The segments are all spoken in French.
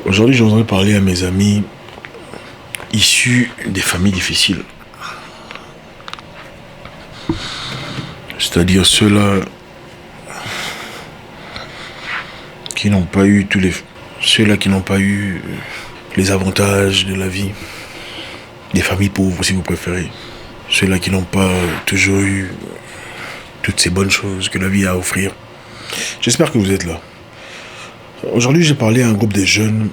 Aujourd'hui, je voudrais parler à mes amis issus des familles difficiles. C'est-à-dire ceux-là qui n'ont pas eu ceux-là qui n'ont pas eu les avantages de la vie. Des familles pauvres, si vous préférez. Ceux-là qui n'ont pas toujours eu toutes ces bonnes choses que la vie a à offrir. J'espère que vous êtes là. Aujourd'hui, j'ai parlé à un groupe de jeunes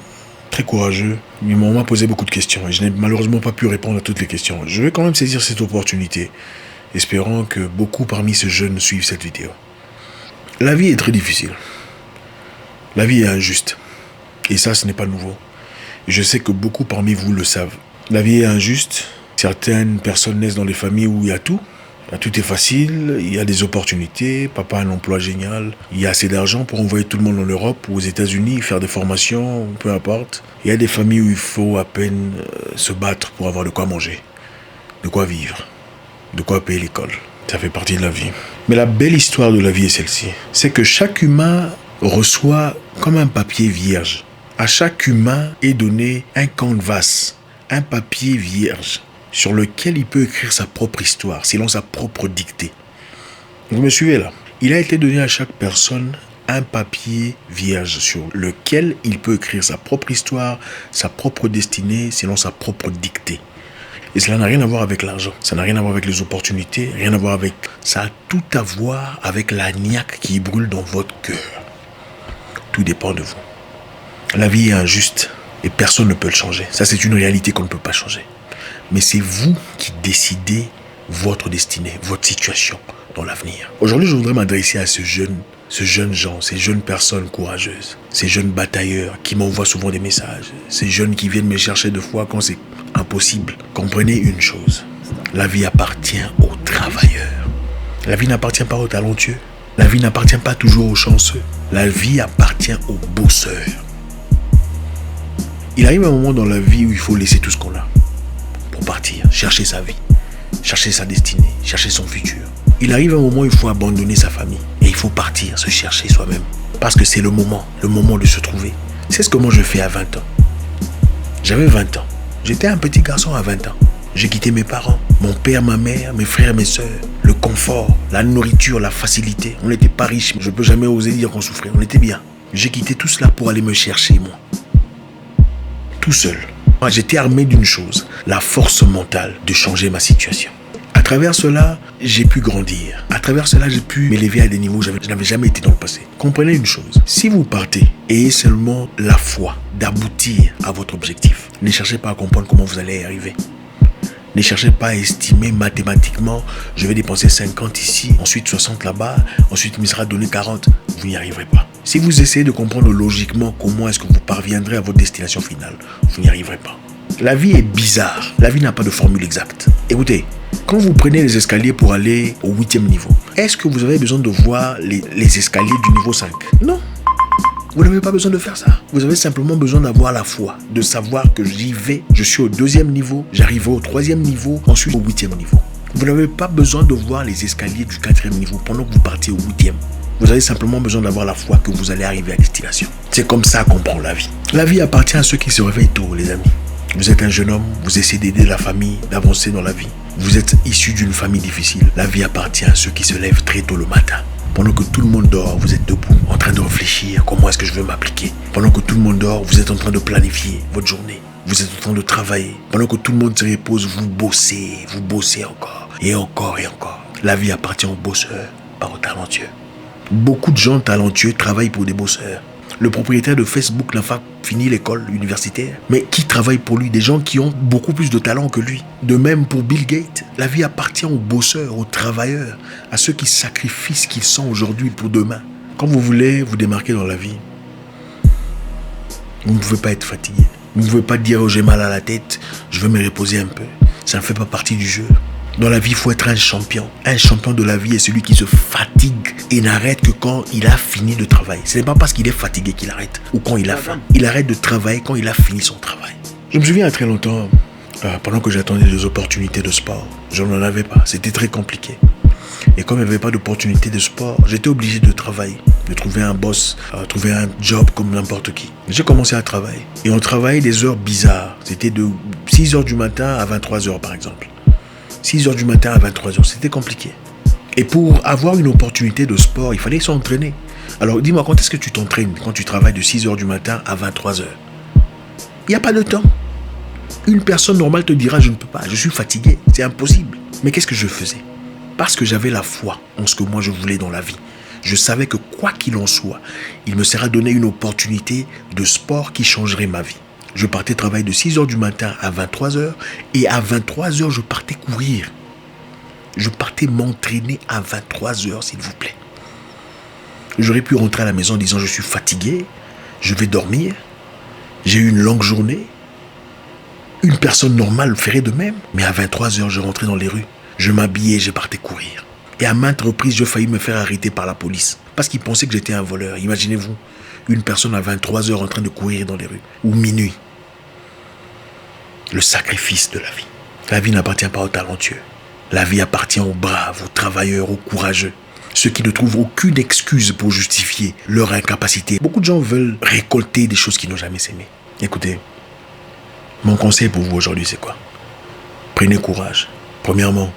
très courageux. Ils m'ont posé beaucoup de questions et je n'ai malheureusement pas pu répondre à toutes les questions. Je vais quand même saisir cette opportunité, espérant que beaucoup parmi ces jeunes suivent cette vidéo. La vie est très difficile. La vie est injuste. Et ça, ce n'est pas nouveau. Je sais que beaucoup parmi vous le savent. La vie est injuste. Certaines personnes naissent dans des familles où il y a tout. Tout est facile, il y a des opportunités, papa a un emploi génial, il y a assez d'argent pour envoyer tout le monde en Europe ou aux États-Unis, faire des formations, peu importe. Il y a des familles où il faut à peine se battre pour avoir de quoi manger, de quoi vivre, de quoi payer l'école. Ça fait partie de la vie. Mais la belle histoire de la vie est celle-ci. C'est que chaque humain reçoit comme un papier vierge. À chaque humain est donné un canvas, un papier vierge, sur lequel il peut écrire sa propre histoire, selon sa propre dictée. Vous me suivez là? Il a été donné à chaque personne un papier vierge sur lequel il peut écrire sa propre histoire, sa propre destinée, selon sa propre dictée. Et cela n'a rien à voir avec l'argent, ça n'a rien à voir avec les opportunités, rien à voir avec... Ça a tout à voir avec la niaque qui brûle dans votre cœur. Tout dépend de vous. La vie est injuste et personne ne peut le changer. Ça, c'est une réalité qu'on ne peut pas changer. Mais c'est vous qui décidez votre destinée, votre situation dans l'avenir. Aujourd'hui, je voudrais m'adresser à ces jeunes gens, ces jeunes personnes courageuses, ces jeunes batailleurs qui m'envoient souvent des messages, ces jeunes qui viennent me chercher de fois quand c'est impossible. Comprenez une chose, la vie appartient aux travailleurs. La vie n'appartient pas aux talentueux. La vie n'appartient pas toujours aux chanceux. La vie appartient aux bosseurs. Il arrive un moment dans la vie où il faut laisser tout ce qu'on a pour partir, chercher sa vie, chercher sa destinée, chercher son futur. Il arrive un moment où il faut abandonner sa famille et il faut partir, se chercher soi-même. Parce que c'est le moment de se trouver. C'est ce que moi je fais à 20 ans. J'avais 20 ans. J'étais un petit garçon à 20 ans. J'ai quitté mes parents, mon père, ma mère, mes frères, mes soeurs, le confort, la nourriture, la facilité. On n'était pas riches, je ne peux jamais oser dire qu'on souffrait, on était bien. J'ai quitté tout cela pour aller me chercher, moi. Tout seul. J'étais armé d'une chose, la force mentale de changer ma situation. À travers cela, j'ai pu grandir. À travers cela, j'ai pu m'élever à des niveaux où je n'avais jamais été dans le passé. Comprenez une chose, si vous partez, ayez seulement la foi d'aboutir à votre objectif. Ne cherchez pas à comprendre comment vous allez y arriver. Ne cherchez pas à estimer mathématiquement, je vais dépenser 50 ici, ensuite 60 là-bas, ensuite il me sera donné 40. Vous n'y arriverez pas. Si vous essayez de comprendre logiquement comment est-ce que vous parviendrez à votre destination finale, vous n'y arriverez pas. La vie est bizarre. La vie n'a pas de formule exacte. Écoutez, quand vous prenez les escaliers pour aller au 8e niveau, est-ce que vous avez besoin de voir les escaliers du niveau 5? Non. Vous n'avez pas besoin de faire ça. Vous avez simplement besoin d'avoir la foi, de savoir que j'y vais. Je suis au 2e niveau, j'arrive au 3e niveau, ensuite au 8e niveau. Vous n'avez pas besoin de voir les escaliers du 4e niveau pendant que vous partez au 8e. Vous avez simplement besoin d'avoir la foi que vous allez arriver à destination. C'est comme ça qu'on prend la vie. La vie appartient à ceux qui se réveillent tôt, les amis. Vous êtes un jeune homme, vous essayez d'aider la famille, d'avancer dans la vie. Vous êtes issu d'une famille difficile. La vie appartient à ceux qui se lèvent très tôt le matin. Pendant que tout le monde dort, vous êtes debout, en train de réfléchir comment est-ce que je veux m'appliquer. Pendant que tout le monde dort, vous êtes en train de planifier votre journée. Vous êtes en train de travailler. Pendant que tout le monde se repose, vous bossez encore. Et encore et encore. La vie appartient aux bosseurs, pas aux talentueux. Beaucoup de gens talentueux travaillent pour des bosseurs. Le propriétaire de Facebook n'a pas fini l'école universitaire, mais qui travaille pour lui? Des gens qui ont beaucoup plus de talent que lui. De même pour Bill Gates, la vie appartient aux bosseurs, aux travailleurs, à ceux qui sacrifient ce qu'ils sont aujourd'hui pour demain. Quand vous voulez vous démarquer dans la vie, vous ne pouvez pas être fatigué. Vous ne pouvez pas dire oh, j'ai mal à la tête, je veux me reposer un peu. Ça ne fait pas partie du jeu. Dans la vie, il faut être un champion. Un champion de la vie est celui qui se fatigue et n'arrête que quand il a fini de travailler. Ce n'est pas parce qu'il est fatigué qu'il arrête ou quand il a faim. Il arrête de travailler quand il a fini son travail. Je me souviens il y a très longtemps, pendant que j'attendais des opportunités de sport, je n'en avais pas. C'était très compliqué. Et comme il n'y avait pas d'opportunité de sport, j'étais obligé de travailler. de trouver un boss, trouver un job comme n'importe qui. J'ai commencé à travailler. Et on travaillait des heures bizarres. C'était de 6h du matin à 23h par exemple. 6h du matin à 23h, c'était compliqué. Et pour avoir une opportunité de sport, il fallait s'entraîner. Alors dis-moi, quand est-ce que tu t'entraînes quand tu travailles de 6h du matin à 23h? Il n'y a pas de temps. Une personne normale te dira, je ne peux pas, je suis fatigué, c'est impossible. Mais qu'est-ce que je faisais? Parce que j'avais la foi en ce que moi je voulais dans la vie. Je savais que quoi qu'il en soit, il me sera donné une opportunité de sport qui changerait ma vie. Je partais travailler de 6h du matin à 23h et à 23h, je partais courir. Je partais m'entraîner à 23h, s'il vous plaît. J'aurais pu rentrer à la maison en disant je suis fatigué, je vais dormir, j'ai eu une longue journée. Une personne normale ferait de même. Mais à 23h, je rentrais dans les rues. Je m'habillais et je partais courir. Et à maintes reprises, je faillis me faire arrêter par la police. Parce qu'ils pensaient que j'étais un voleur. Imaginez-vous, une personne à 23h en train de courir dans les rues. Ou minuit. Le sacrifice de la vie. La vie n'appartient pas aux talentueux. La vie appartient aux braves, aux travailleurs, aux courageux. Ceux qui ne trouvent aucune excuse pour justifier leur incapacité. Beaucoup de gens veulent récolter des choses qu'ils n'ont jamais sémées. Écoutez, mon conseil pour vous aujourd'hui, c'est quoi? Prenez courage. Premièrement,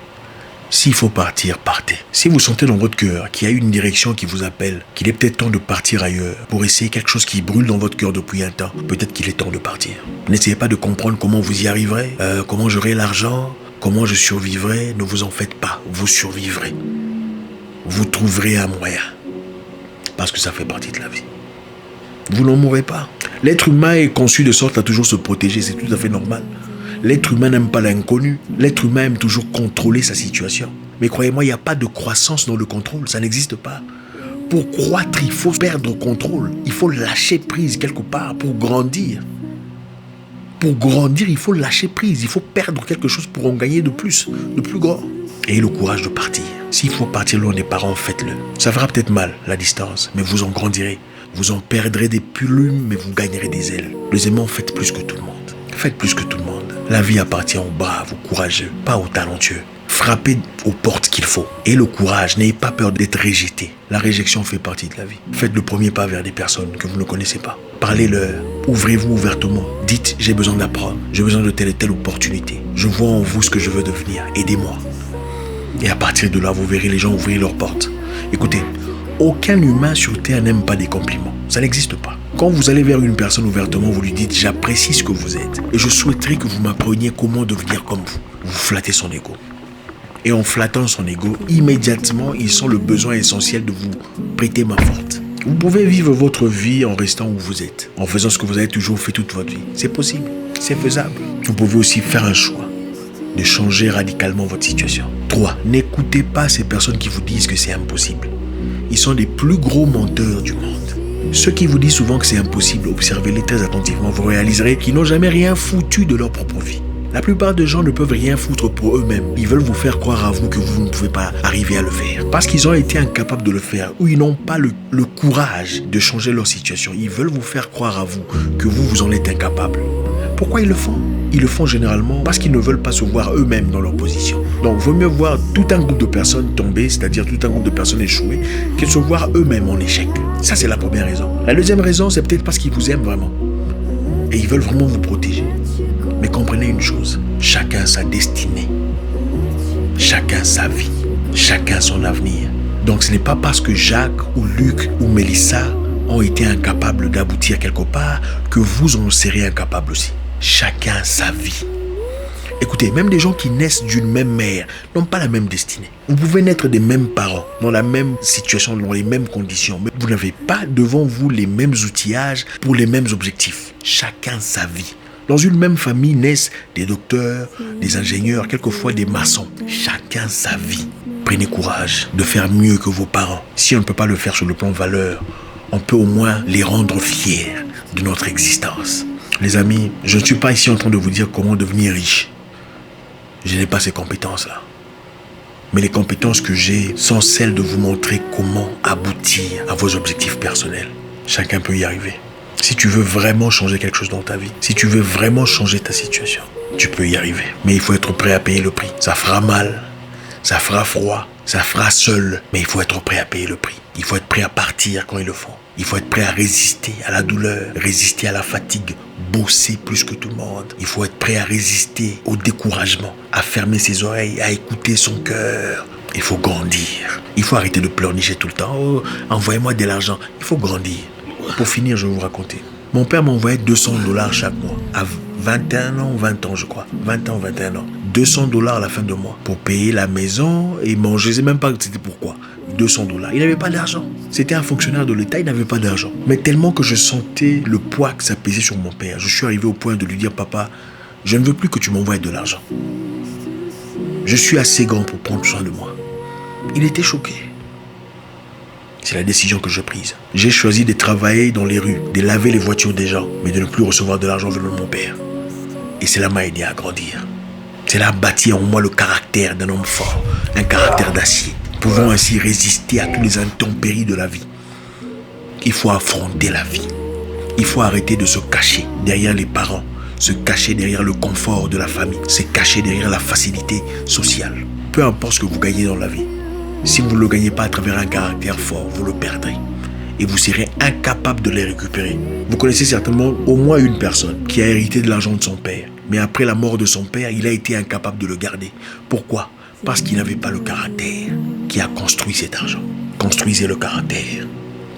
s'il faut partir, partez. Si vous sentez dans votre cœur qu'il y a une direction qui vous appelle, qu'il est peut-être temps de partir ailleurs pour essayer quelque chose qui brûle dans votre cœur depuis un temps, peut-être qu'il est temps de partir. N'essayez pas de comprendre comment vous y arriverez, comment j'aurai l'argent, comment je survivrai. Ne vous en faites pas, vous survivrez. Vous trouverez un moyen. Parce que ça fait partie de la vie. Vous n'en mourrez pas. L'être humain est conçu de sorte à toujours se protéger, c'est tout à fait normal. L'être humain n'aime pas l'inconnu. L'être humain aime toujours contrôler sa situation. Mais croyez-moi, il n'y a pas de croissance dans le contrôle, ça n'existe pas. Pour croître, il faut perdre contrôle. Il faut lâcher prise quelque part pour grandir. Pour grandir, il faut lâcher prise. Il faut perdre quelque chose pour en gagner de plus grand. Ayez le courage de partir. S'il faut partir loin des parents, faites-le. Ça fera peut-être mal, la distance, mais vous en grandirez. Vous en perdrez des plumes, mais vous gagnerez des ailes. Deuxièmement, faites plus que tout le monde. Faites plus que tout le monde. La vie appartient aux braves, aux courageux, pas aux talentueux. Frappez aux portes qu'il faut. Et le courage, n'ayez pas peur d'être rejeté. La réjection fait partie de la vie. Faites le premier pas vers des personnes que vous ne connaissez pas. Parlez-leur. Ouvrez-vous ouvertement. Dites, j'ai besoin d'apprendre. J'ai besoin de telle et telle opportunité. Je vois en vous ce que je veux devenir. Aidez-moi. Et à partir de là, vous verrez les gens ouvrir leurs portes. Écoutez, aucun humain sur Terre n'aime pas des compliments. Ça n'existe pas. Quand vous allez vers une personne ouvertement, vous lui dites « J'apprécie ce que vous êtes et je souhaiterais que vous m'appreniez comment devenir comme vous. » Vous flattez son ego. Et en flattant son ego, immédiatement, il sent le besoin essentiel de vous prêter main forte. Vous pouvez vivre votre vie en restant où vous êtes, en faisant ce que vous avez toujours fait toute votre vie. C'est possible, c'est faisable. Vous pouvez aussi faire un choix de changer radicalement votre situation. 3. N'écoutez pas ces personnes qui vous disent que c'est impossible. Ils sont les plus gros menteurs du monde. Ceux qui vous disent souvent que c'est impossible, observez-les très attentivement, vous réaliserez qu'ils n'ont jamais rien foutu de leur propre vie. La plupart des gens ne peuvent rien foutre pour eux-mêmes. Ils veulent vous faire croire à vous que vous ne pouvez pas arriver à le faire. Parce qu'ils ont été incapables de le faire ou ils n'ont pas le courage de changer leur situation. Ils veulent vous faire croire à vous que vous en êtes incapable. Pourquoi ils le font? Ils le font généralement parce qu'ils ne veulent pas se voir eux-mêmes dans leur position. Donc, vaut mieux voir tout un groupe de personnes tomber, c'est-à-dire tout un groupe de personnes échouer, que de se voir eux-mêmes en échec. Ça, c'est la première raison. La deuxième raison, c'est peut-être parce qu'ils vous aiment vraiment. Et ils veulent vraiment vous protéger. Mais comprenez une chose, chacun sa destinée. Chacun sa vie. Chacun son avenir. Donc, ce n'est pas parce que Jacques ou Luc ou Mélissa ont été incapables d'aboutir quelque part que vous en serez incapable aussi. Chacun sa vie. Écoutez, même des gens qui naissent d'une même mère n'ont pas la même destinée. Vous pouvez naître des mêmes parents, dans la même situation, dans les mêmes conditions, mais vous n'avez pas devant vous les mêmes outillages pour les mêmes objectifs. Chacun sa vie. Dans une même famille naissent des docteurs, des ingénieurs, quelquefois des maçons. Chacun sa vie. Prenez courage de faire mieux que vos parents. Si on ne peut pas le faire sur le plan valeur, on peut au moins les rendre fiers de notre existence. Les amis, je ne suis pas ici en train de vous dire comment devenir riche. Je n'ai pas ces compétences-là. Mais les compétences que j'ai sont celles de vous montrer comment aboutir à vos objectifs personnels. Chacun peut y arriver. Si tu veux vraiment changer quelque chose dans ta vie, si tu veux vraiment changer ta situation, tu peux y arriver. Mais il faut être prêt à payer le prix. Ça fera mal, ça fera froid, Ça fera seul, mais il faut être prêt à payer le prix. Il faut être prêt à partir quand il le faut. Il faut être prêt à résister à la douleur, résister à la fatigue, bosser plus que tout le monde. Il faut être prêt à résister au découragement, à fermer ses oreilles, à écouter son cœur. Il faut grandir. Il faut arrêter de pleurnicher tout le temps. Oh, envoyez-moi de l'argent. Il faut grandir. Pour finir, je vais vous raconter. Mon père m'envoyait $200 chaque mois. À 21 ans ou 20 ans, je crois. 20 ans, 21 ans. $200 à la fin de mois. Pour payer la maison et manger. Je ne sais même pas c'était pourquoi. $200. Il n'avait pas d'argent. C'était un fonctionnaire de l'État, il n'avait pas d'argent. Mais tellement que je sentais le poids que ça pesait sur mon père, je suis arrivé au point de lui dire, papa, je ne veux plus que tu m'envoies de l'argent. Je suis assez grand pour prendre soin de moi. Il était choqué. C'est la décision que j'ai prise. J'ai choisi de travailler dans les rues, de laver les voitures des gens, mais de ne plus recevoir de l'argent venant de mon père. Et cela m'a aidé à grandir. Cela a bâti en moi le caractère d'un homme fort, un caractère d'acier, pouvant ainsi résister à tous les intempéries de la vie. Il faut affronter la vie. Il faut arrêter de se cacher derrière les parents, se cacher derrière le confort de la famille, se cacher derrière la facilité sociale. Peu importe ce que vous gagnez dans la vie, si vous ne le gagnez pas à travers un caractère fort, vous le perdrez. Et vous serez incapable de les récupérer. Vous connaissez certainement au moins une personne qui a hérité de l'argent de son père. Mais après la mort de son père, il a été incapable de le garder. Pourquoi? Parce qu'il n'avait pas le caractère qui a construit cet argent. Construisez le caractère.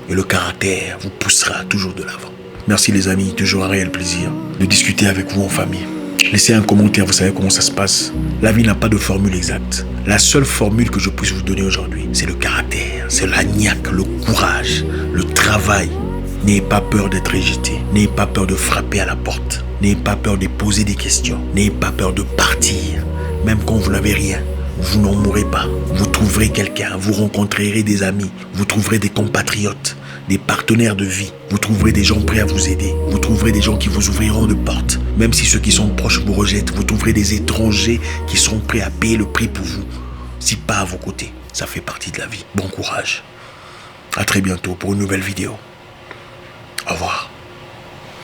Et le caractère vous poussera toujours de l'avant. Merci les amis, toujours un réel plaisir de discuter avec vous en famille. Laissez un commentaire, vous savez comment ça se passe. La vie n'a pas de formule exacte. La seule formule que je puisse vous donner aujourd'hui, c'est le caractère, c'est la niaque, le courage, le travail. N'ayez pas peur d'être rejeté, n'ayez pas peur de frapper à la porte, n'ayez pas peur de poser des questions, n'ayez pas peur de partir. Même quand vous n'avez rien, vous n'en mourrez pas. Vous trouverez quelqu'un, vous rencontrerez des amis, vous trouverez des compatriotes, des partenaires de vie. Vous trouverez des gens prêts à vous aider. Vous trouverez des gens qui vous ouvriront de portes. Même si ceux qui sont proches vous rejettent, vous trouverez des étrangers qui sont prêts à payer le prix pour vous. Si pas à vos côtés, ça fait partie de la vie. Bon courage. À très bientôt pour une nouvelle vidéo. Au revoir.